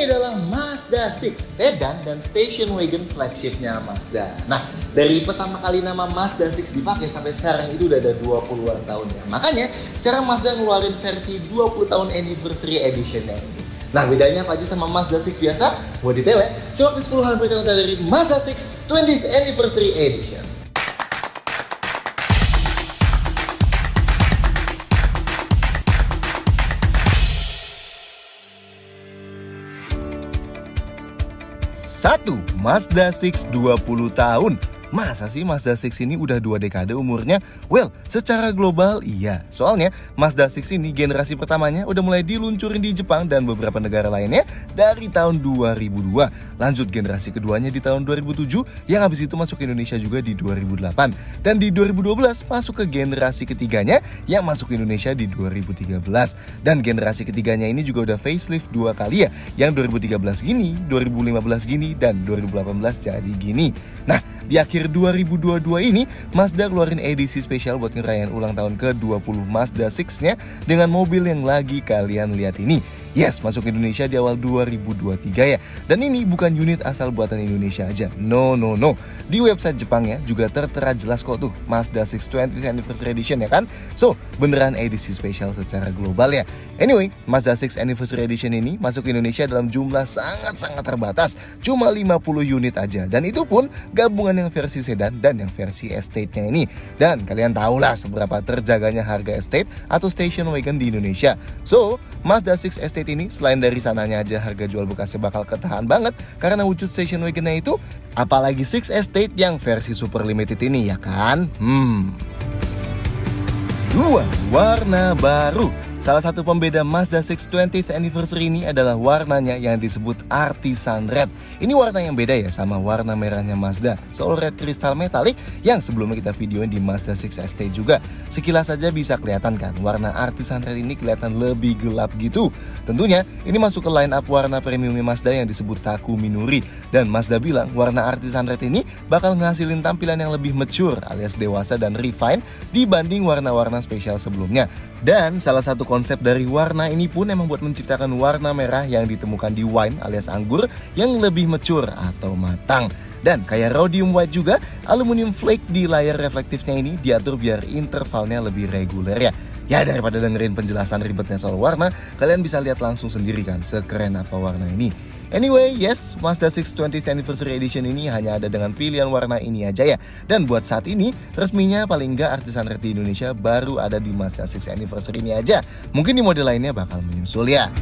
Ini adalah Mazda 6 sedan dan station wagon flagshipnya Mazda. Nah, dari pertama kali nama Mazda 6 dipakai sampai sekarang itu udah ada 20-an tahun ya. Makanya sekarang Mazda ngeluarin versi 20 tahun anniversary edition-nya ini. Nah, bedanya apa aja sama Mazda 6 biasa? Buat detail ya, simak di 10 hal berikut dari Mazda 6 20th Anniversary Edition. Satu, Mazda 6 20 tahun. Masa sih Mazda 6 ini udah 2 dekade umurnya? Well, secara global iya. Soalnya Mazda 6 ini generasi pertamanya udah mulai diluncurin di Jepang dan beberapa negara lainnya dari tahun 2002. Lanjut generasi keduanya di tahun 2007, yang habis itu masuk ke Indonesia juga di 2008. Dan di 2012 masuk ke generasi ketiganya yang masuk ke Indonesia di 2013. Dan generasi ketiganya ini juga udah facelift 2 kali ya, yang 2013 gini, 2015 gini, dan 2018 jadi gini. Nah, di akhir 2022 ini, Mazda keluarin edisi spesial buat ngerayain ulang tahun ke-20 Mazda 6-nya dengan mobil yang lagi kalian lihat ini. Yes, masuk Indonesia di awal 2023 ya. Dan ini bukan unit asal buatan Indonesia aja. No. Di website Jepangnya juga tertera jelas kok tuh Mazda 6 20th Anniversary Edition ya kan. So, beneran edisi spesial secara global ya. Anyway, Mazda 6 Anniversary Edition ini masuk Indonesia dalam jumlah sangat-sangat terbatas. Cuma 50 unit aja. Dan itu pun gabungan yang versi sedan dan yang versi estate-nya ini. Dan kalian tahulah seberapa terjaganya harga estate atau station wagon di Indonesia. So, Mazda 6 Estate ini selain dari sananya aja harga jual bekasnya bakal ketahan banget karena wujud station wagonnya itu, apalagi 6 Estate yang versi super limited ini ya kan. 2. Warna baru. Salah satu pembeda Mazda 6 20th Anniversary ini adalah warnanya yang disebut Artisan Red. Ini warna yang beda ya sama warna merahnya Mazda, Soul Red Crystal Metallic yang sebelumnya kita videoin di Mazda 6 Estate juga. Sekilas saja bisa kelihatan kan, warna Artisan Red ini kelihatan lebih gelap gitu. Tentunya ini masuk ke line up warna premiumnya Mazda yang disebut Takumi Nuri. Dan Mazda bilang warna Artisan Red ini bakal ngasilin tampilan yang lebih mature alias dewasa dan refine dibanding warna-warna spesial sebelumnya. Dan salah satu konsep dari warna ini pun emang buat menciptakan warna merah yang ditemukan di wine alias anggur yang lebih mature atau matang. Dan kayak rhodium white juga, aluminium flake di layar reflektifnya ini diatur biar intervalnya lebih reguler ya. Ya, daripada dengerin penjelasan ribetnya soal warna, kalian bisa lihat langsung sendiri kan sekeren apa warna ini. Anyway, yes, Mazda 6 20th Anniversary Edition ini hanya ada dengan pilihan warna ini aja ya. Dan buat saat ini, resminya paling nggak Artisan Red di Indonesia baru ada di Mazda 6 Anniversary ini aja. Mungkin di model lainnya bakal menyusul ya.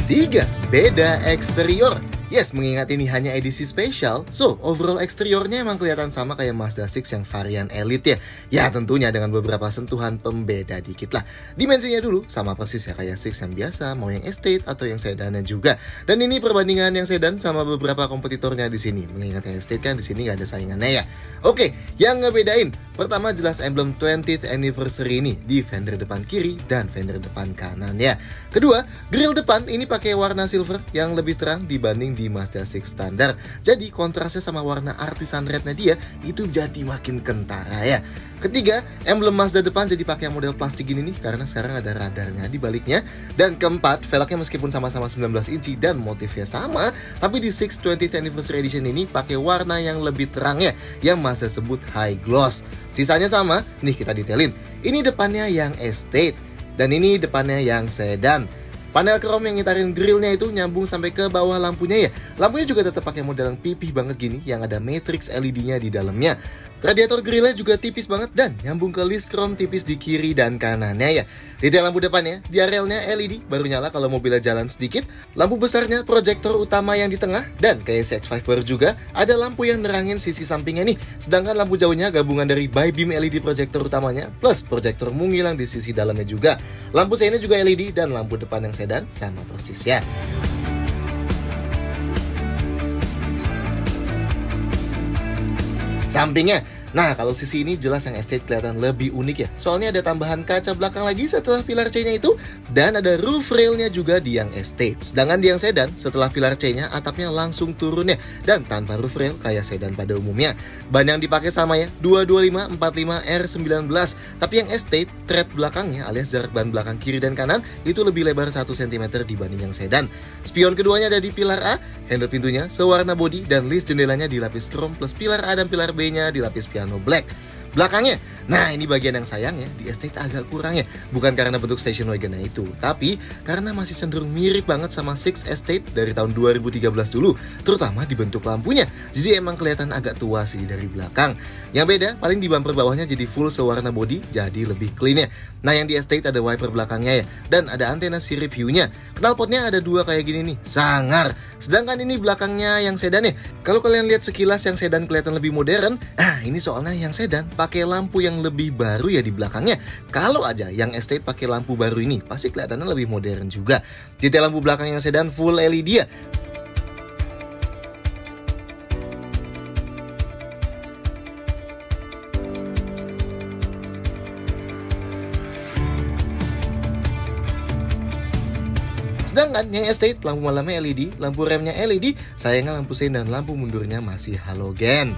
3. Beda eksterior. Yes, mengingat ini hanya edisi spesial, so overall eksteriornya emang kelihatan sama kayak Mazda 6 yang varian Elite ya. Ya tentunya dengan beberapa sentuhan pembeda dikit lah. Dimensinya dulu sama persis ya kayak 6 yang biasa, mau yang Estate atau yang sedannya juga. Dan ini perbandingan yang sedan sama beberapa kompetitornya di sini. Mengingat yang Estate kan di sini nggak ada saingannya ya. Oke, yang ngebedain pertama jelas emblem 20th Anniversary ini di fender depan kiri dan fender depan kanan ya. Kedua, grill depan ini pakai warna silver yang lebih terang dibanding di Mazda 6 standar. Jadi kontrasnya sama warna Artisan Rednya dia itu jadi makin kentara ya. Ketiga, emblem Mazda depan jadi pakai model plastik gini nih karena sekarang ada radarnya di baliknya. Dan keempat, velgnya meskipun sama-sama 19 inci dan motifnya sama, tapi di 6 20th Anniversary Edition ini pakai warna yang lebih terang ya, yang Mazda sebut high gloss. Sisanya sama, nih kita detailin. Ini depannya yang Estate dan ini depannya yang sedan. Panel chrome yang ngitarin grillnya itu nyambung sampai ke bawah lampunya ya. Lampunya juga tetap pakai model yang pipih banget gini yang ada matrix LED-nya di dalamnya. Radiator grillnya juga tipis banget dan nyambung ke list chrome tipis di kiri dan kanannya ya. Detail lampu depannya, diarelnya LED baru nyala kalau mobilnya jalan sedikit. Lampu besarnya proyektor utama yang di tengah dan kayak CX-5 Power juga ada lampu yang nerangin sisi sampingnya nih. Sedangkan lampu jauhnya gabungan dari bi-beam LED proyektor utamanya plus proyektor menghilang di sisi dalamnya juga. Lampu seinnya juga LED dan lampu depan yang sedan sama persis ya. Sampingnya Nah, kalau sisi ini jelas yang Estate kelihatan lebih unik ya. Soalnya ada tambahan kaca belakang lagi setelah pilar C-nya itu, dan ada roof rail-nya juga di yang Estate. Sedangkan di yang sedan, setelah pilar C-nya, atapnya langsung turun ya, dan tanpa roof rail kayak sedan pada umumnya. Ban yang dipakai sama ya, 225/45 R19. Tapi yang Estate, tread belakangnya alias jarak ban belakang kiri dan kanan itu lebih lebar 1 cm dibanding yang sedan. Spion keduanya ada di pilar A, handle pintunya sewarna bodi, dan list jendelanya dilapis chrome plus pilar A dan pilar B-nya dilapis piano black. Belakangnya, nah ini bagian yang sayangnya di Estate agak kurang ya. Bukan karena bentuk station wagon itu, tapi karena masih cenderung mirip banget sama Six Estate dari tahun 2013 dulu, terutama di bentuk lampunya. Jadi emang kelihatan agak tua sih dari belakang. Yang beda paling di bumper bawahnya jadi full sewarna body, jadi lebih clean ya. Nah yang di Estate ada wiper belakangnya ya, dan ada antena sirip hiunya. Knalpotnya ada 2 kayak gini nih, sangar. Sedangkan ini belakangnya yang sedan ya. Kalau kalian lihat sekilas yang sedan kelihatan lebih modern, ini soalnya yang sedan pakai lampu yang lebih baru ya di belakangnya. Kalau aja yang Estate pakai lampu baru ini, pasti kelihatannya lebih modern juga. Detail lampu belakang yang sedan full LED ya. Sedangkan yang Estate lampu malamnya LED, lampu remnya LED, sayangnya lampu sein dan lampu mundurnya masih halogen.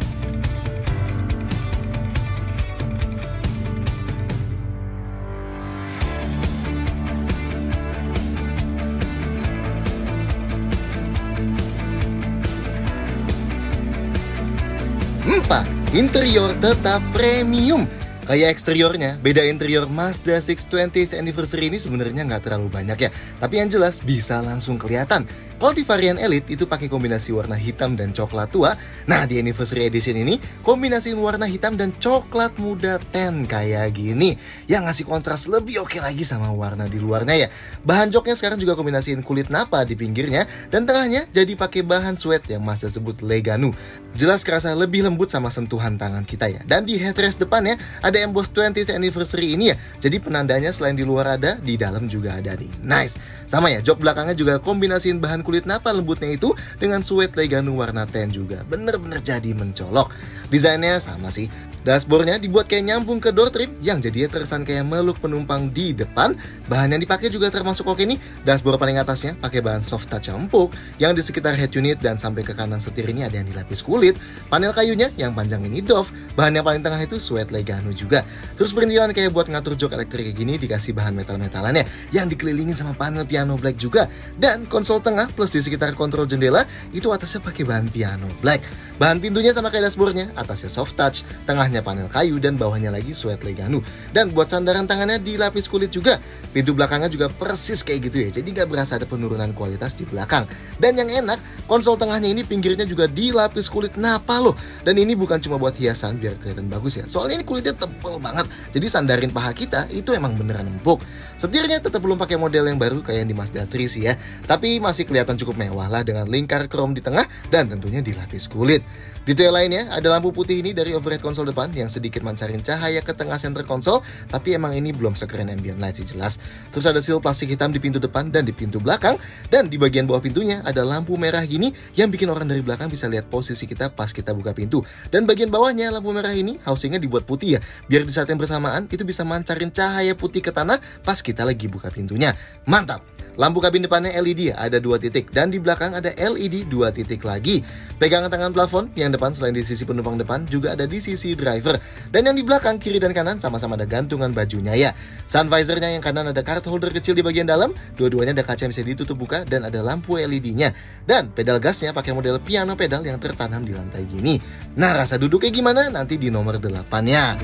Interior tetap premium. Kayak eksteriornya, beda interior Mazda 6 20th Anniversary ini sebenarnya nggak terlalu banyak ya. Tapi yang jelas bisa langsung kelihatan. Kalau di varian Elite itu pakai kombinasi warna hitam dan coklat tua. Nah di Anniversary Edition ini kombinasi warna hitam dan coklat muda tan kayak gini, yang ngasih kontras lebih oke lagi sama warna di luarnya ya. Bahan joknya sekarang juga kombinasiin kulit napa di pinggirnya, dan tengahnya jadi pakai bahan suede yang Mazda sebut Leganu. Jelas kerasa lebih lembut sama sentuhan tangan kita ya. Dan di headrest depannya ada emboss 20th Anniversary ini ya. Jadi penandanya selain di luar ada, di dalam juga ada nih. Nice. Sama ya, jok belakangnya juga kombinasiin bahan kulit napa lembutnya itu dengan suede Leganu warna tan juga. Bener-bener jadi mencolok. Desainnya sama sih. Dashboardnya dibuat kayak nyambung ke door trim yang jadinya terkesan kayak meluk penumpang di depan. Bahan yang dipakai juga termasuk oke nih. Dashboard paling atasnya pakai bahan soft touch yang empuk, yang di sekitar head unit dan sampai ke kanan setir ini ada yang dilapis kulit. Panel kayunya yang panjang ini doff. Bahan yang paling tengah itu suede Leganu juga. Terus perintilan kayak buat ngatur jok elektrik kayak gini dikasih bahan metal-metalannya yang dikelilingin sama panel piano black juga. Dan konsol tengah plus di sekitar kontrol jendela itu atasnya pakai bahan piano black. Bahan pintunya sama kayak dashboardnya, atasnya soft touch, tengahnya panel kayu, dan bawahnya lagi suede Leganu. Dan buat sandaran tangannya dilapis kulit juga. Pintu belakangnya juga persis kayak gitu ya, jadi nggak berasa ada penurunan kualitas di belakang. Dan yang enak, konsol tengahnya ini pinggirnya juga dilapis kulit napa loh. Dan ini bukan cuma buat hiasan biar kelihatan bagus ya, soalnya ini kulitnya tebel banget, jadi sandarin paha kita itu emang beneran empuk. Setirnya tetap belum pakai model yang baru kayak yang di Mazda 3 sih ya, tapi masih kelihatan cukup mewah lah dengan lingkar chrome di tengah dan tentunya dilapis kulit. Detail lainnya ada lampu putih ini dari overhead konsol depan yang sedikit mancarin cahaya ke tengah center konsol, tapi emang ini belum sekeren ambient light sih jelas. Terus ada seal plastik hitam di pintu depan dan di pintu belakang, dan di bagian bawah pintunya ada lampu merah gini yang bikin orang dari belakang bisa lihat posisi kita pas kita buka pintu. Dan bagian bawahnya lampu merah ini housingnya dibuat putih ya, biar di saat yang bersamaan itu bisa mancarin cahaya putih ke tanah pas kita lagi buka pintunya. Mantap! Lampu kabin depannya LED ada 2 titik, dan di belakang ada LED 2 titik lagi. Pegangan tangan plafon yang depan selain di sisi penumpang depan juga ada di sisi driver. Dan yang di belakang kiri dan kanan sama-sama ada gantungan bajunya ya. Sun visornya yang kanan ada card holder kecil di bagian dalam, dua-duanya ada kaca yang bisa ditutup buka dan ada lampu LED-nya. Dan pedal gasnya pakai model piano pedal yang tertanam di lantai gini. Nah, rasa duduknya gimana? Nanti di nomor 8-nya.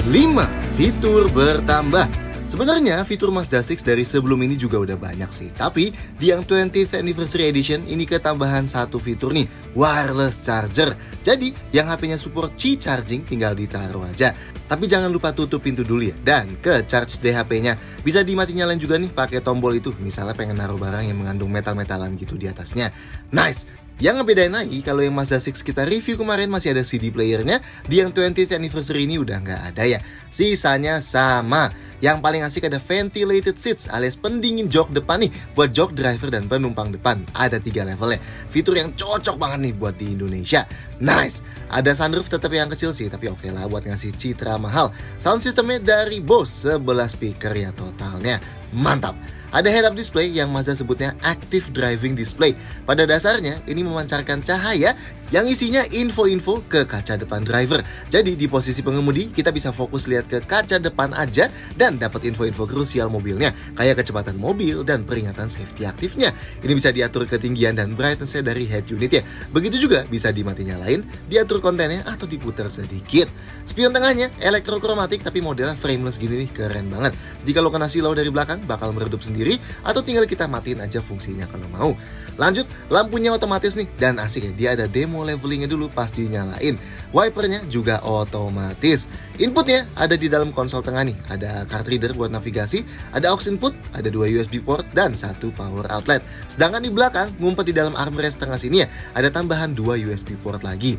5. Fitur bertambah. Sebenarnya fitur Mazda 6 dari sebelum ini juga udah banyak sih, tapi di yang 20th Anniversary Edition ini ketambahan satu fitur nih, wireless charger. Jadi yang HP-nya support Qi charging tinggal ditaruh aja. Tapi jangan lupa tutup pintu dulu ya, dan ke charge deh HP-nya. Bisa dimati nyalain juga nih pakai tombol itu, misalnya pengen naruh barang yang mengandung metal-metalan gitu di atasnya. Nice! Yang ngebedain lagi, kalau yang Mazda 6 kita review kemarin masih ada CD playernya, di yang 20th anniversary ini udah nggak ada ya. Sisanya sama. Yang paling asik ada ventilated seats alias pendingin jok depan nih buat jok driver dan penumpang depan. Ada 3 levelnya. Fitur yang cocok banget nih buat di Indonesia. Nice. Ada sunroof tetap yang kecil sih, tapi oke lah buat ngasih citra mahal. Sound systemnya dari Bose, 11 speaker ya totalnya. Mantap. Ada head-up display yang Mazda sebutnya Active Driving Display. Pada dasarnya, ini memancarkan cahaya yang isinya info-info ke kaca depan driver. Jadi di posisi pengemudi, kita bisa fokus lihat ke kaca depan aja dan dapat info-info krusial mobilnya, kayak kecepatan mobil dan peringatan safety aktifnya. Ini bisa diatur ketinggian dan brightness-nya dari head unit ya. Begitu juga bisa dimati nyalain, diatur kontennya atau diputar sedikit. Spion tengahnya elektrokromatik tapi modelnya frameless gini nih, keren banget. Jadi kalau kena silau dari belakang bakal meredup sendiri atau tinggal kita matiin aja fungsinya kalau mau. Lanjut, lampunya otomatis nih dan asik ya, dia ada demo levelingnya dulu pas dinyalain. Wipernya juga otomatis. Inputnya ada di dalam konsol tengah nih. Ada card reader buat navigasi, ada aux input, ada 2 USB port dan 1 power outlet. Sedangkan di belakang, ngumpet di dalam armrest tengah sini ya, ada tambahan 2 USB port lagi.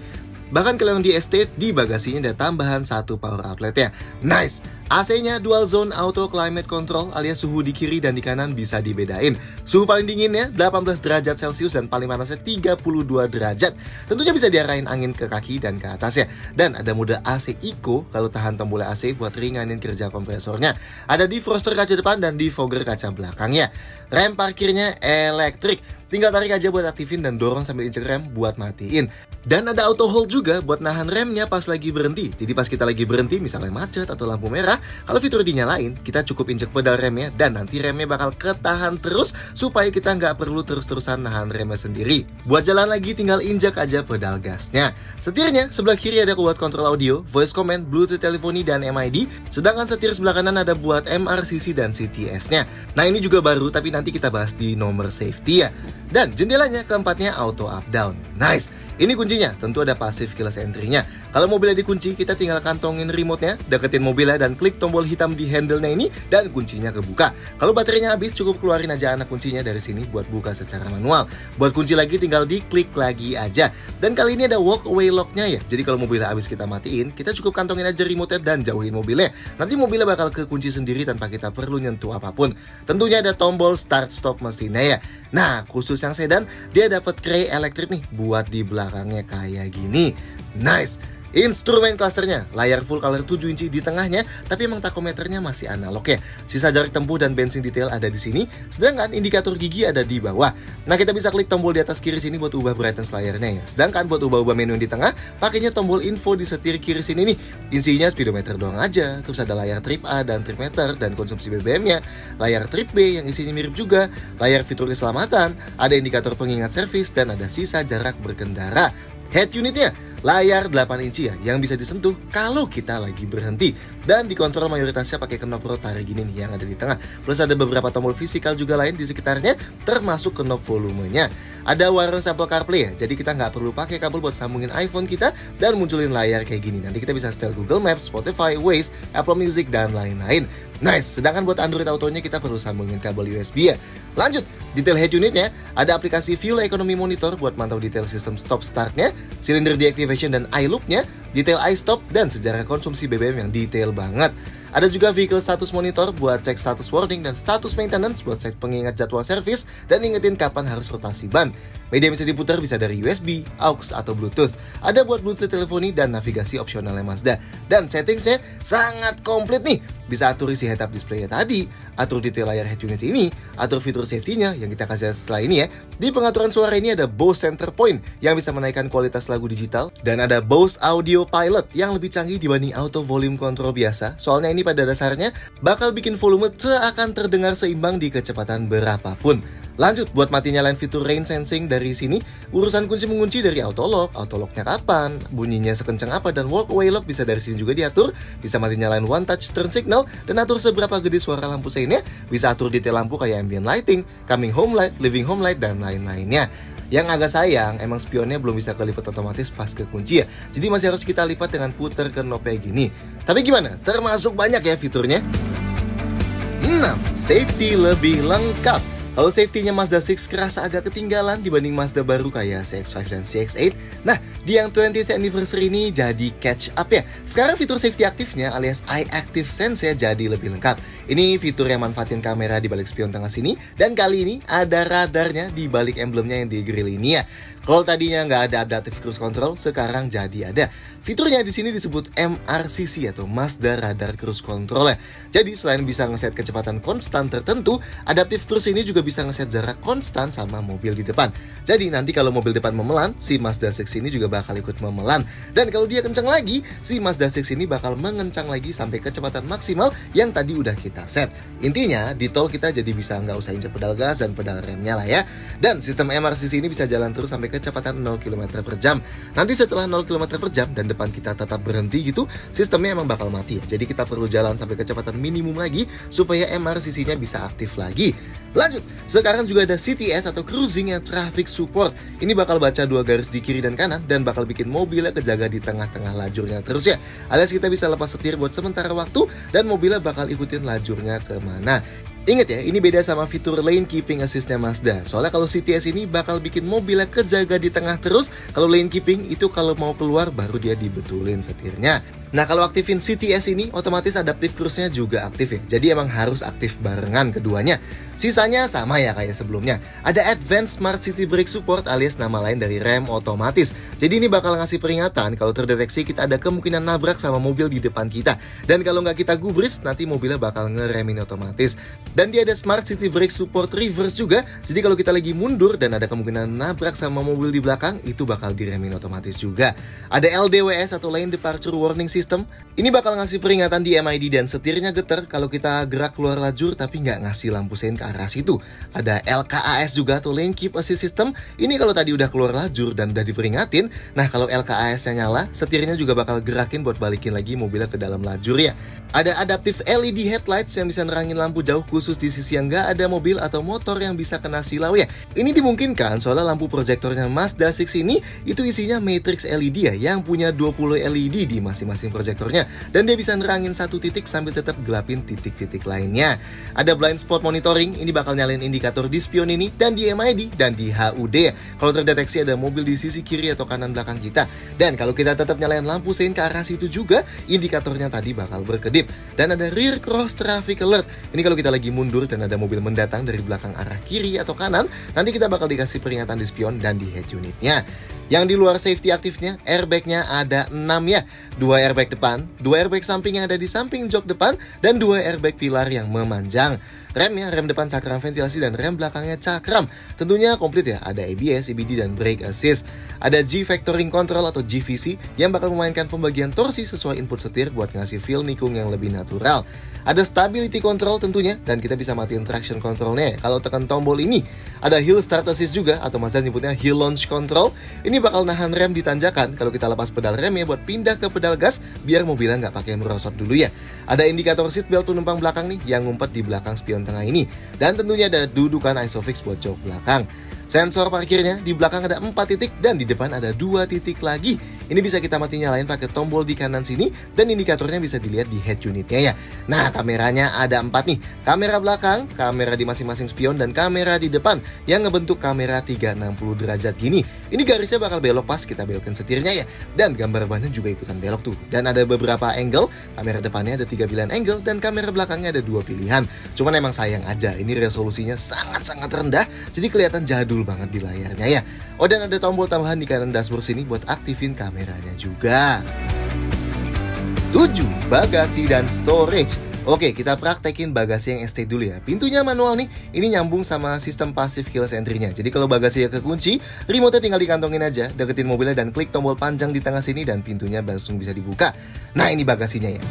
Bahkan kalau yang di estate, di bagasinya ada tambahan 1 power outletnya. Nice! AC-nya dual zone auto climate control alias suhu di kiri dan di kanan bisa dibedain. Suhu paling dinginnya 18 derajat Celcius dan paling panasnya 32 derajat. Tentunya bisa diarahin angin ke kaki dan ke atas ya. Dan ada mode AC Eco kalau tahan tombol AC buat ringanin kerja kompresornya. Ada defroster kaca depan dan defogger kaca belakangnya. Rem parkirnya elektrik. Tinggal tarik aja buat aktifin dan dorong sambil injek rem buat matiin. Dan ada auto hold juga buat nahan remnya pas lagi berhenti. Jadi pas kita lagi berhenti misalnya macet atau lampu merah, kalau fitur dinyalain, kita cukup injek pedal remnya dan nanti remnya bakal ketahan terus supaya kita nggak perlu terus-terusan nahan remnya sendiri. Buat jalan lagi tinggal injek aja pedal gasnya. Setirnya sebelah kiri ada buat kontrol audio, voice command, bluetooth teleponi dan MID. Sedangkan setir sebelah kanan ada buat MRCC dan CTS-nya. Nah ini juga baru tapi nanti kita bahas di nomor safety ya. Dan jendelanya keempatnya auto up down. Nice. Ini kuncinya, tentu ada passive keyless entry-nya. Kalau mobilnya dikunci, kita tinggal kantongin remote-nya, deketin mobilnya dan klik tombol hitam di handle-nya ini dan kuncinya kebuka. Kalau baterainya habis, cukup keluarin aja anak kuncinya dari sini buat buka secara manual. Buat kunci lagi tinggal diklik lagi aja. Dan kali ini ada walk away lock-nya ya. Jadi kalau mobilnya habis kita matiin, kita cukup kantongin aja remote-nya dan jauhin mobilnya. Nanti mobilnya bakal kekunci sendiri tanpa kita perlu nyentuh apapun. Tentunya ada tombol start stop mesinnya ya. Nah, khusus yang sedan, dia dapat kray elektrik nih buat di belakangnya kayak gini. Nice. Instrumen clusternya, layar full color 7 inci di tengahnya, tapi emang takometernya masih analog ya. Sisa jarak tempuh dan bensin detail ada di sini, sedangkan indikator gigi ada di bawah. Nah, kita bisa klik tombol di atas kiri sini buat ubah brightness layarnya ya. Sedangkan buat ubah-ubah menu yang di tengah, pakainya tombol info di setir kiri sini nih. Isinya speedometer doang aja, terus ada layar trip A dan trip meter dan konsumsi BBM-nya, layar trip B yang isinya mirip juga, layar fitur keselamatan, ada indikator pengingat servis dan ada sisa jarak berkendara. Head unitnya layar 8 inci ya, yang bisa disentuh kalau kita lagi berhenti. Dan dikontrol mayoritasnya pakai knob rotary gini nih yang ada di tengah. Plus ada beberapa tombol fisikal juga lain di sekitarnya, termasuk knob volumenya. Ada wireless Apple CarPlay ya, jadi kita nggak perlu pakai kabel buat sambungin iPhone kita dan munculin layar kayak gini. Nanti kita bisa setel Google Maps, Spotify, Waze, Apple Music, dan lain-lain. Nice, sedangkan buat Android Autonya kita perlu sambungin kabel USB ya. Lanjut, detail head unitnya, ada aplikasi Fuel Economy Monitor buat mantau detail sistem stop startnya, silinder deactivation dan eye loop-nya, detail eye stop, dan sejarah konsumsi BBM yang detail banget. Ada juga vehicle status monitor buat cek status warning dan status maintenance buat cek pengingat jadwal servis dan ingetin kapan harus rotasi ban. Media yang bisa diputar bisa dari USB, aux, atau Bluetooth. Ada buat Bluetooth teleponi dan navigasi opsionalnya Mazda. Dan settingsnya sangat komplit nih. Bisa atur isi head-up display-nya tadi, atur detail layar head unit ini, atur fitur safety-nya yang kita kasih setelah ini ya. Di pengaturan suara ini ada Bose Center Point yang bisa menaikkan kualitas lagu digital, dan ada Bose Audio Pilot yang lebih canggih dibanding auto volume control biasa. Soalnya ini pada dasarnya bakal bikin volume seakan terdengar seimbang di kecepatan berapapun. Lanjut, buat mati nyalain fitur rain sensing dari sini, urusan kunci mengunci dari auto locknya kapan, bunyinya sekencang apa, dan walk away lock bisa dari sini juga diatur. Bisa mati nyalain one touch turn signal dan atur seberapa gede suara lampu seinnya. Bisa atur detail lampu kayak ambient lighting, coming home light, living home light, dan lain-lainnya. Yang agak sayang, emang spionnya belum bisa kelipat otomatis pas ke kunci ya. Jadi masih harus kita lipat dengan puter ke knob kayak gini. Tapi gimana? Termasuk banyak ya fiturnya. 6. Safety lebih lengkap. Kalau safety-nya Mazda 6 kerasa agak ketinggalan dibanding Mazda baru kayak CX-5 dan CX-8. Nah, di yang 20th anniversary ini jadi catch up ya. Sekarang fitur safety aktifnya alias Eye Active Sense ya jadi lebih lengkap. Ini fitur yang manfaatin kamera di balik spion tengah sini, dan kali ini ada radarnya di balik emblemnya yang di grill ini ya. Kalau tadinya nggak ada adaptive cruise control, sekarang jadi ada. Fiturnya di sini disebut MRCC atau Mazda Radar Cruise Control ya. Jadi selain bisa ngeset kecepatan konstan tertentu, adaptive cruise ini juga bisa ngeset jarak konstan sama mobil di depan. Jadi nanti kalau mobil depan memelan, si Mazda 6 ini juga bakal ikut memelan. Dan kalau dia kencang lagi, si Mazda 6 ini bakal mengencang lagi sampai kecepatan maksimal yang tadi udah kita set. Intinya di tol kita jadi bisa nggak usah injak pedal gas dan pedal remnya lah ya. Dan sistem MRCC ini bisa jalan terus sampai kecepatan 0 km per jam. Nanti setelah 0 km per jam dan depan kita tetap berhenti gitu, sistemnya emang bakal mati ya. Jadi kita perlu jalan sampai kecepatan minimum lagi supaya MRCC-nya bisa aktif lagi. Lanjut, sekarang juga ada CTS atau Cruising and Traffic Support. Ini bakal baca 2 garis di kiri dan kanan dan bakal bikin mobilnya kejaga di tengah-tengah lajurnya terus ya. Alias kita bisa lepas setir buat sementara waktu dan mobilnya bakal ikutin lajurnya kemana. Ingat ya, ini beda sama fitur Lane Keeping Assist-nya Mazda. Soalnya kalau CTS ini bakal bikin mobilnya kejaga di tengah terus. Kalau Lane Keeping itu kalau mau keluar baru dia dibetulin setirnya. Nah, kalau aktifin CTS ini, otomatis adaptive cruise-nya juga aktif ya. Jadi emang harus aktif barengan keduanya. Sisanya sama ya kayak sebelumnya. Ada Advanced Smart City Brake Support alias nama lain dari rem otomatis. Jadi ini bakal ngasih peringatan kalau terdeteksi kita ada kemungkinan nabrak sama mobil di depan kita. Dan kalau nggak kita gubris, nanti mobilnya bakal ngeremin otomatis. Dan dia ada Smart City Brake Support Reverse juga. Jadi kalau kita lagi mundur dan ada kemungkinan nabrak sama mobil di belakang, itu bakal diremin otomatis juga. Ada LDWS atau Lane Departure Warning System. Ini bakal ngasih peringatan di MID dan setirnya getar kalau kita gerak keluar lajur tapi nggak ngasih lampu sein ke arah situ. Ada LKAS juga atau Lane Keep Assist System. Ini kalau tadi udah keluar lajur dan udah diperingatin, nah kalau LKAS-nya nyala, setirnya juga bakal gerakin buat balikin lagi mobilnya ke dalam lajur ya. Ada Adaptive LED Headlights yang bisa nerangin lampu jauh khusus di sisi yang nggak ada mobil atau motor yang bisa kena silau ya. Ini dimungkinkan soalnya lampu proyektornya Mazda 6 ini itu isinya matrix LED ya, yang punya 20 LED di masing-masing proyektornya, dan dia bisa nerangin satu titik sambil tetap gelapin titik-titik lainnya. Ada blind spot monitoring, ini bakal nyalain indikator di spion ini dan di MID dan di HUD ya. Kalau terdeteksi ada mobil di sisi kiri atau kanan belakang kita. Dan kalau kita tetap nyalain lampu sein ke arah situ juga, indikatornya tadi bakal berkedip. Dan ada rear cross traffic alert. Ini kalau kita lagi mundur dan ada mobil mendatang dari belakang arah kiri atau kanan, nanti kita bakal dikasih peringatan di spion dan di head unitnya. Yang di luar safety aktifnya, airbagnya ada 6 ya. 2 airbag depan, 2 airbag samping yang ada di samping jok depan, dan 2 airbag pilar yang memanjang. Remnya, rem depan cakram ventilasi dan rem belakangnya cakram. Tentunya komplit ya, ada ABS, EBD, dan brake assist. Ada G-Factoring Control atau GVC yang bakal memainkan pembagian torsi sesuai input setir buat ngasih feel nikung yang lebih natural. Ada Stability Control tentunya, dan kita bisa matiin traction controlnya kalau tekan tombol ini. Ada Hill Start Assist juga, atau Mazda nyebutnya Hill Launch Control. Ini bakal nahan rem di tanjakan kalau kita lepas pedal remnya buat pindah ke pedal gas biar mobilnya nggak pakai merosot dulu ya. Ada indikator seatbelt penumpang belakang nih yang ngumpet di belakang spion tengah ini. Dan tentunya ada dudukan ISOFIX buat jok belakang. Sensor parkirnya di belakang ada 4 titik dan di depan ada 2 titik lagi. Ini bisa kita mati nyalain pakai tombol di kanan sini dan indikatornya bisa dilihat di head unitnya ya. Nah, kameranya ada 4 nih. Kamera belakang, kamera di masing-masing spion, dan kamera di depan yang ngebentuk kamera 360 derajat gini. Ini garisnya bakal belok pas kita belokin setirnya ya. Dan gambar bannya juga ikutan belok tuh. Dan ada beberapa angle, kamera depannya ada 3 pilihan angle dan kamera belakangnya ada 2 pilihan. Cuman emang sayang aja, ini resolusinya sangat-sangat rendah, jadi kelihatan jadul banget di layarnya ya. Oh, dan ada tombol tambahan di kanan dashboard sini buat aktifin kameranya juga. 7. Bagasi dan storage. Oke, kita praktekin bagasi yang ST dulu ya. Pintunya manual nih, ini nyambung sama sistem passive keyless entry-nya. Jadi kalau bagasinya kekunci, remote-nya tinggal dikantongin aja, deketin mobilnya dan klik tombol panjang di tengah sini dan pintunya langsung bisa dibuka. Nah, ini bagasinya ya.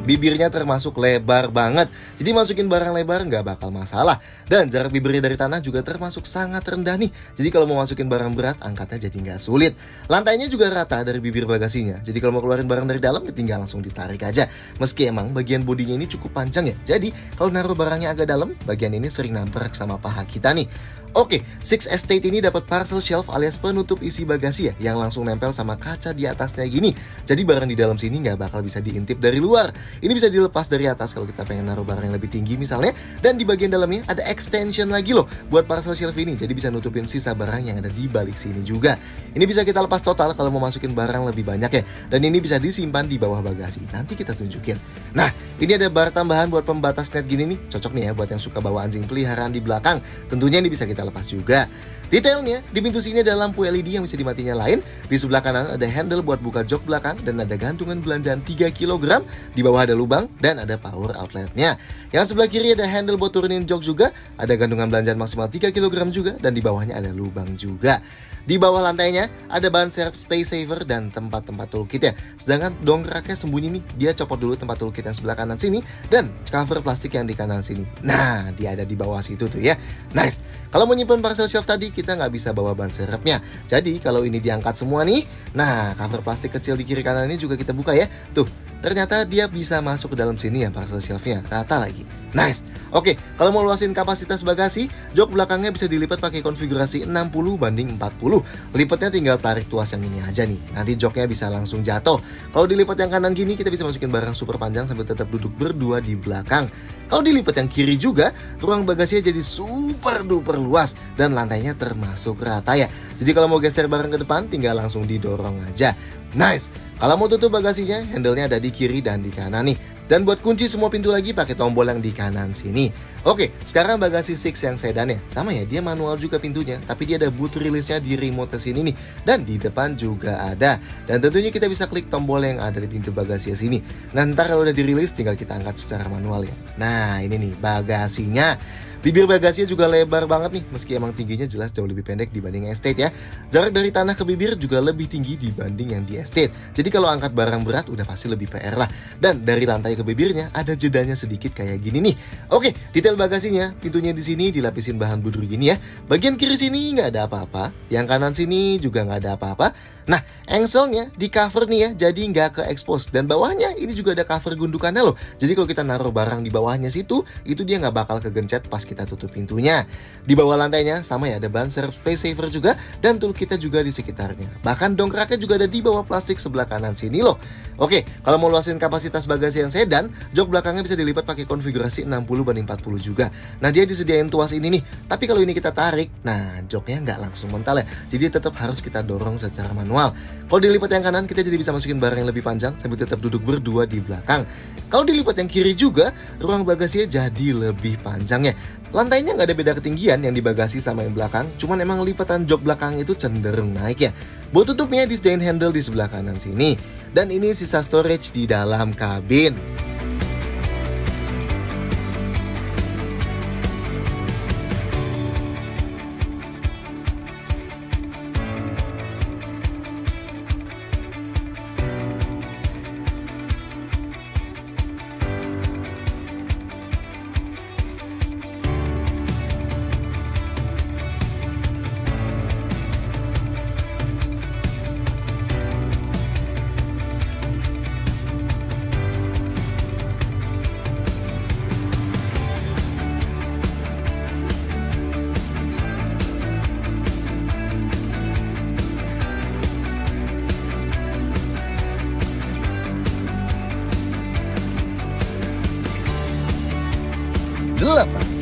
Bibirnya termasuk lebar banget, jadi masukin barang lebar nggak bakal masalah. Dan jarak bibirnya dari tanah juga termasuk sangat rendah nih, jadi kalau mau masukin barang berat, angkatnya jadi nggak sulit. Lantainya juga rata dari bibir bagasinya, jadi kalau mau keluarin barang dari dalam, ya tinggal langsung ditarik aja. Meski emang bagian bodinya ini cukup panjang ya, jadi kalau naruh barangnya agak dalam, bagian ini sering nabrak sama paha kita nih. Oke, Six Estate ini dapat parcel shelf alias penutup isi bagasi ya, yang langsung nempel sama kaca di atasnya gini. Jadi barang di dalam sini nggak bakal bisa diintip dari luar. Ini bisa dilepas dari atas kalau kita pengen naruh barang yang lebih tinggi misalnya. Dan di bagian dalamnya ada extension lagi loh buat parcel shelf ini. Jadi bisa nutupin sisa barang yang ada di balik sini juga. Ini bisa kita lepas total kalau mau masukin barang lebih banyak ya. Dan ini bisa disimpan di bawah bagasi. Nanti kita tunjukin. Nah, ini ada bar tambahan buat pembatas net gini nih. Cocok nih ya buat yang suka bawa anjing peliharaan di belakang. Tentunya ini bisa kita lepas juga. Detailnya, di pintu sini ada lampu LED yang bisa dimatinya lain. Di sebelah kanan ada handle buat buka jok belakang. Dan ada gantungan belanjaan 3 kg. Di bawah ada lubang dan ada power outletnya. Yang sebelah kiri ada handle buat turunin jok juga. Ada gantungan belanjaan maksimal 3 kg juga. Dan di bawahnya ada lubang juga. Di bawah lantainya ada ban serep space saver dan tempat-tempat toolkit ya. Sedangkan dongkraknya sembunyi nih. Dia copot dulu tempat toolkit yang sebelah kanan sini. Dan cover plastik yang di kanan sini. Nah, dia ada di bawah situ tuh ya. Nice. Kalau mau nyimpen parcel shelf tadi, kita nggak bisa bawa ban serepnya. Jadi kalau ini diangkat semua nih. Nah, cover plastik kecil di kiri kanan ini juga kita buka ya. Tuh, ternyata dia bisa masuk ke dalam sini ya parcel shelfnya. Rata lagi. Nice. Oke, kalau mau luasin kapasitas bagasi, jok belakangnya bisa dilipat pakai konfigurasi 60 banding 40. Lipatnya tinggal tarik tuas yang ini aja nih. Nanti joknya bisa langsung jatuh. Kalau dilipat yang kanan gini, kita bisa masukin barang super panjang sambil tetap duduk berdua di belakang. Kalau dilipat yang kiri juga, ruang bagasinya jadi super duper luas dan lantainya termasuk rata ya. Jadi kalau mau geser barang ke depan, tinggal langsung didorong aja. Nice. Kalau mau tutup bagasinya, handle-nya ada di kiri dan di kanan nih. Dan buat kunci semua pintu lagi pakai tombol yang di kanan sini. Oke, sekarang bagasi Six yang sedan ya. Sama ya, dia manual juga pintunya. Tapi dia ada boot release-nya di remote sini nih. Dan di depan juga ada. Dan tentunya kita bisa klik tombol yang ada di pintu bagasi sini. Nah, ntar kalau udah dirilis tinggal kita angkat secara manual ya. Nah, ini nih bagasinya. Bibir bagasinya juga lebar banget nih, meski emang tingginya jelas jauh lebih pendek dibanding estate ya. Jarak dari tanah ke bibir juga lebih tinggi dibanding yang di estate. Jadi kalau angkat barang berat udah pasti lebih PR lah. Dan dari lantai ke bibirnya ada jedanya sedikit kayak gini nih. Oke, detail bagasinya, pintunya di sini dilapisin bahan budur gini ya. Bagian kiri sini nggak ada apa-apa, yang kanan sini juga nggak ada apa-apa. Nah, engselnya di cover nih ya, jadi nggak ke expose. Dan bawahnya ini juga ada cover gundukannya loh. Jadi kalau kita naruh barang di bawahnya situ, itu dia nggak bakal kegencet pas kita tutup pintunya. Di bawah lantainya sama ya, ada ban serep space saver juga. Dan tool kita juga di sekitarnya. Bahkan dongkraknya juga ada di bawah plastik sebelah kanan sini loh. Oke, kalau mau luasin kapasitas bagasi yang sedan, jok belakangnya bisa dilipat pakai konfigurasi 60 banding 40 juga. Nah, dia disediain tuas ini nih. Tapi kalau ini kita tarik, nah joknya nggak langsung mental ya. Jadi tetap harus kita dorong secara manual. Kalau dilipat yang kanan, kita jadi bisa masukin barang yang lebih panjang sambil tetap duduk berdua di belakang. Kalau dilipat yang kiri juga, ruang bagasinya jadi lebih panjang ya. Lantainya nggak ada beda ketinggian yang di bagasi sama yang belakang, cuman emang lipatan jok belakang itu cenderung naik ya. Buat tutupnya disediain handle di sebelah kanan sini. Dan ini sisa storage di dalam kabin.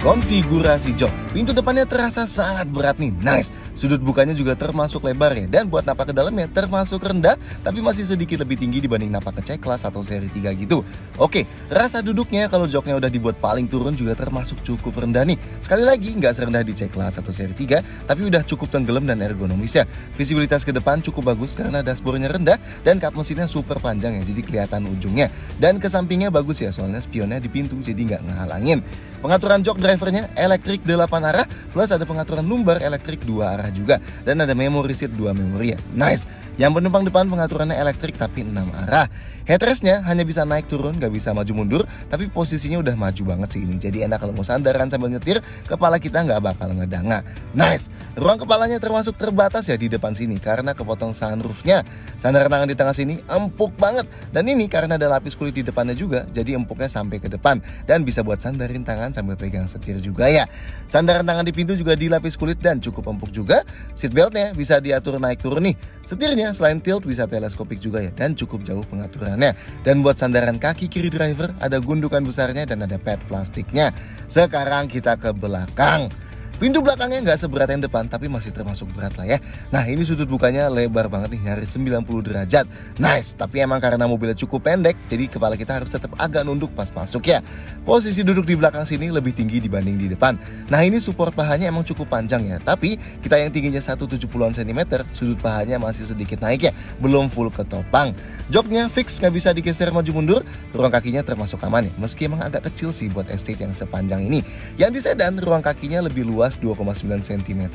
Konfigurasi jok. Pintu depannya terasa sangat berat nih. Nice. Sudut bukanya juga termasuk lebar ya. Dan buat napak ke dalamnya termasuk rendah, tapi masih sedikit lebih tinggi dibanding napak ke C-Class atau seri 3 gitu. Oke, rasa duduknya kalau joknya udah dibuat paling turun juga termasuk cukup rendah nih. Sekali lagi, nggak serendah di C-Class atau seri 3, tapi udah cukup tenggelam dan ergonomis ya. Visibilitas ke depan cukup bagus karena dashboardnya rendah dan kap mesinnya super panjang ya, jadi kelihatan ujungnya. Dan ke sampingnya bagus ya, soalnya spionnya di pintu, jadi nggak ngehalangin. Pengaturan jok drivernya elektrik 8 arah, plus ada pengaturan lumbar elektrik 2 arah juga. Dan ada memory seat 2 memori ya. Nice. Yang penumpang depan pengaturannya elektrik tapi 6 arah. Headrestnya hanya bisa naik turun, gak bisa maju mundur, tapi posisinya udah maju banget sih ini. Jadi enak kalau mau sandaran sambil nyetir, kepala kita nggak bakal ngedanga. Nice. Ruang kepalanya termasuk terbatas ya di depan sini karena kepotong sunroofnya. Sandaran tangan di tengah sini empuk banget. Dan ini karena ada lapis kulit di depannya juga, jadi empuknya sampai ke depan. Dan bisa buat sandarin tangan sambil pegang setir juga ya. Sandaran tangan di pintu juga dilapis kulit dan cukup empuk juga. juga. Seatbeltnya bisa diatur naik turun nih. Setirnya selain tilt bisa teleskopik juga ya, dan cukup jauh pengaturannya. Dan buat sandaran kaki kiri driver ada gundukan besarnya dan ada pad plastiknya. Sekarang kita ke belakang. Pintu belakangnya nggak seberat yang depan, tapi masih termasuk berat lah ya. Nah, ini sudut bukanya lebar banget nih, nyaris 90 derajat. Nice, tapi emang karena mobilnya cukup pendek, jadi kepala kita harus tetap agak nunduk pas masuk ya. Posisi duduk di belakang sini lebih tinggi dibanding di depan. Nah, ini support pahanya emang cukup panjang ya. Tapi kita yang tingginya 170-an cm, sudut pahanya masih sedikit naik ya, belum full ketopang. Joknya fix, nggak bisa digeser maju mundur. Ruang kakinya termasuk aman ya, meski emang agak kecil sih buat estate yang sepanjang ini. Yang di sedan, ruang kakinya lebih luas 2,9 cm.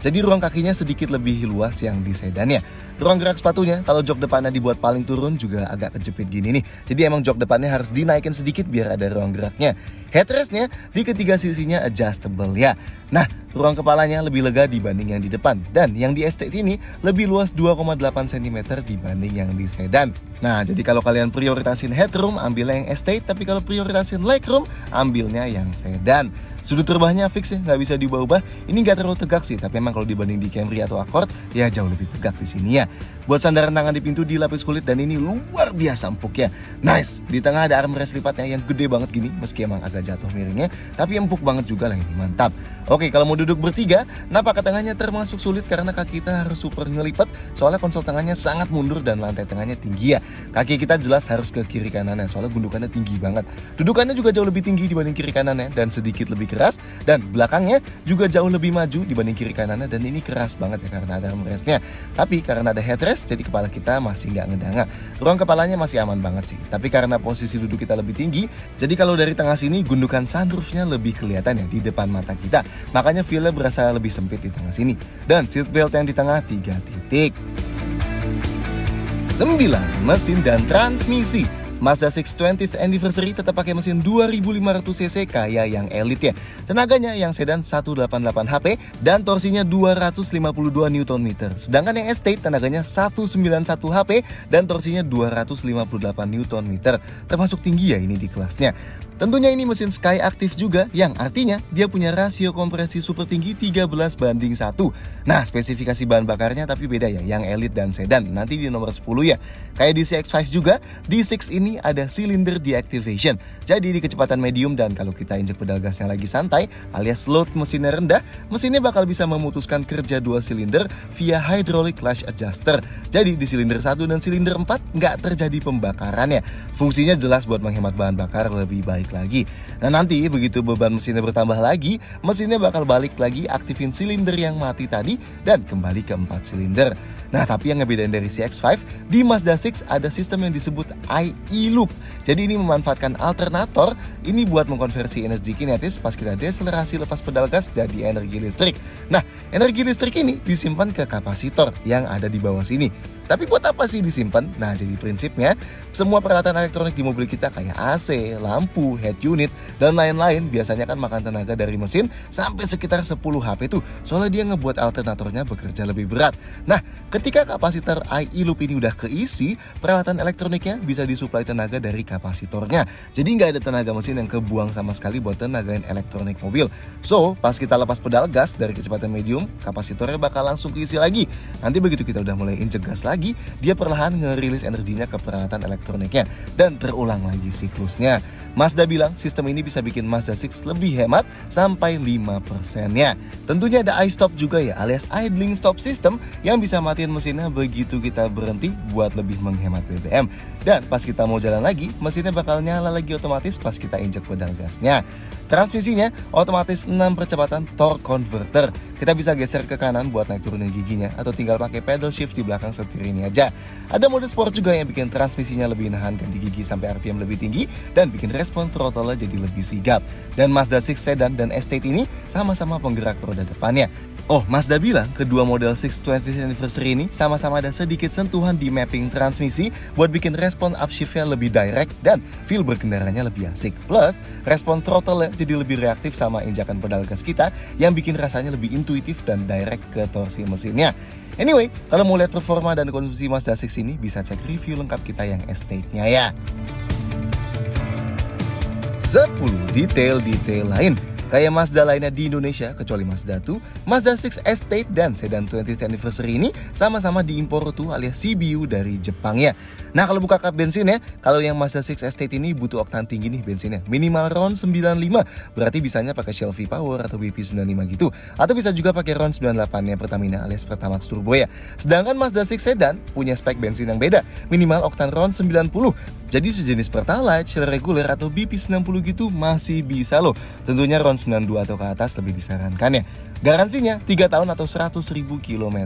Jadi ruang kakinya sedikit lebih luas yang di sedannya. Ruang gerak sepatunya, kalau jok depannya dibuat paling turun juga agak kejepit gini nih. Jadi emang jok depannya harus dinaikin sedikit biar ada ruang geraknya. Headrestnya di ketiga sisinya adjustable ya. Nah, ruang kepalanya lebih lega dibanding yang di depan. Dan yang di Estate ini lebih luas 2,8 cm dibanding yang di sedan. Nah, jadi kalau kalian prioritasin headroom, ambilnya yang Estate. Tapi kalau prioritasin legroom, ambilnya yang sedan. Sudut terbahnya fix ya, nggak bisa diubah-ubah. Ini nggak terlalu tegak sih, tapi emang kalau dibanding di Camry atau Accord, ya jauh lebih tegak di sini ya. Buat sandaran tangan di pintu dilapis kulit dan ini luar biasa empuk ya. Nice, di tengah ada armrest lipatnya yang gede banget gini, meski emang agak jatuh miringnya, tapi empuk banget juga lah ini, mantap. Oke, kalau mau duduk bertiga, napak ke tengahnya termasuk sulit karena kaki kita harus super ngelipat, soalnya konsol tangannya sangat mundur dan lantai tengahnya tinggi ya. Kaki kita jelas harus ke kiri kanannya, soalnya gundukannya tinggi banget. Dudukannya juga jauh lebih tinggi dibanding kiri kanannya dan sedikit lebih keras, dan belakangnya juga jauh lebih maju dibanding kiri kanannya, dan ini keras banget ya karena ada armrestnya. Tapi karena ada headrest, jadi kepala kita masih nggak ngedanga. Ruang kepalanya masih aman banget sih. Tapi karena posisi duduk kita lebih tinggi, jadi kalau dari tengah sini gundukan sunroofnya lebih kelihatan ya di depan mata kita. Makanya feel-nya berasa lebih sempit di tengah sini. Dan seatbelt yang di tengah 3 titik. 9. Mesin dan transmisi. Mazda 6 20th Anniversary tetap pakai mesin 2500cc kayak yang Elite ya. Tenaganya yang sedan 188 HP dan torsinya 252 Nm. Sedangkan yang Estate tenaganya 191 HP dan torsinya 258 Nm. Termasuk tinggi ya ini di kelasnya. Tentunya ini mesin Sky Active juga, yang artinya dia punya rasio kompresi super tinggi 13:1. Nah, spesifikasi bahan bakarnya tapi beda ya, yang Elite dan Sedan, nanti di nomor 10 ya. Kayak di CX-5 juga, di 6 ini ada cylinder deactivation. Jadi di kecepatan medium dan kalau kita injek pedal gasnya lagi santai, alias load mesinnya rendah, mesinnya bakal bisa memutuskan kerja 2 silinder via hydraulic clutch adjuster. Jadi di silinder 1 dan silinder 4 nggak terjadi pembakaran ya. Fungsinya jelas buat menghemat bahan bakar lebih baik lagi. Nah, nanti begitu beban mesinnya bertambah lagi, mesinnya bakal balik lagi aktifin silinder yang mati tadi dan kembali ke 4 silinder. Nah, tapi yang ngebedain dari CX-5, di Mazda 6 ada sistem yang disebut IE Loop. Jadi ini memanfaatkan alternator ini buat mengkonversi energi kinetis pas kita deselerasi lepas pedal gas jadi energi listrik. Nah, energi listrik ini disimpan ke kapasitor yang ada di bawah sini. Tapi buat apa sih disimpan? Nah, jadi prinsipnya semua peralatan elektronik di mobil kita kayak AC, lampu, head unit, dan lain-lain biasanya kan makan tenaga dari mesin sampai sekitar 10 HP tuh. Soalnya dia ngebuat alternatornya bekerja lebih berat. Nah, ketika kapasitor IE Loop ini udah keisi, peralatan elektroniknya bisa disuplai tenaga dari kapasitornya. Jadi nggak ada tenaga mesin yang kebuang sama sekali buat tenagain elektronik mobil. So, pas kita lepas pedal gas dari kecepatan medium, kapasitornya bakal langsung keisi lagi. Nanti begitu kita udah mulai injek gas lagi, dia perlahan ngerilis energinya ke peralatan elektroniknya dan terulang lagi siklusnya. Mazda bilang sistem ini bisa bikin Mazda 6 lebih hemat sampai 5%-nya. Tentunya ada iStop juga ya, alias idling stop system yang bisa matiin mesinnya begitu kita berhenti buat lebih menghemat BBM. Dan pas kita mau jalan lagi, mesinnya bakal nyala lagi otomatis pas kita injek pedal gasnya. Transmisinya otomatis 6 percepatan torque converter. Kita bisa geser ke kanan buat naik turunin giginya atau tinggal pakai pedal shift di belakang setir ini aja. Ada mode sport juga yang bikin transmisinya lebih nahan ganti gigi sampai RPM lebih tinggi dan bikin respon throttle jadi lebih sigap. Dan Mazda 6 Sedan dan Estate ini sama-sama penggerak roda depannya. Oh, Mazda bilang kedua model 6 20th Anniversary ini sama-sama ada sedikit sentuhan di mapping transmisi buat bikin respon upshiftnya lebih direct dan feel berkendaranya lebih asik. Plus, respon throttle jadi lebih reaktif sama injakan pedal gas kita yang bikin rasanya lebih intuitif dan direct ke torsi mesinnya. Anyway, kalau mau lihat performa dan konsumsi Mazda 6 ini bisa cek review lengkap kita yang Estate-nya ya. 10 detail-detail lain. Kayak Mazda lainnya di Indonesia, kecuali Mazda 2, Mazda 6 Estate dan sedan 20th Anniversary ini sama-sama diimpor utuh alias CBU dari Jepang ya. Nah kalau buka kap bensin ya, kalau yang Mazda 6 Estate ini butuh oktan tinggi nih bensinnya, minimal RON 95, berarti bisanya pakai Shell V-Power atau BP95 gitu. Atau bisa juga pakai RON 98-nya Pertamina alias Pertamax Turbo ya. Sedangkan Mazda 6 Sedan punya spek bensin yang beda, minimal oktan RON 90. Jadi sejenis Pertalite, Shell reguler atau BP90 gitu masih bisa loh. Tentunya RON 92 atau ke atas lebih disarankan ya. Garansinya 3 tahun atau 100.000 km.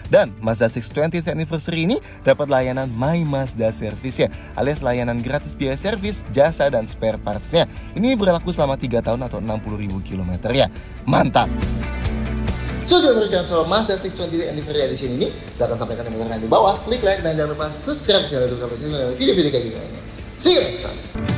Dan Mazda 6 20th Anniversary ini dapat layanan My Mazda Service ya, alias layanan gratis biaya servis, jasa, dan spare parts-nya. Ini berlaku selama 3 tahun atau 60.000 km ya. Mantap! So, jika menurut kalian soal Mazda 6 20th Anniversary Edition ini, silahkan sampaikan komentar di bawah, klik like, dan jangan lupa subscribe channel YouTube kami video-video kayak gini lainnya. See you next time!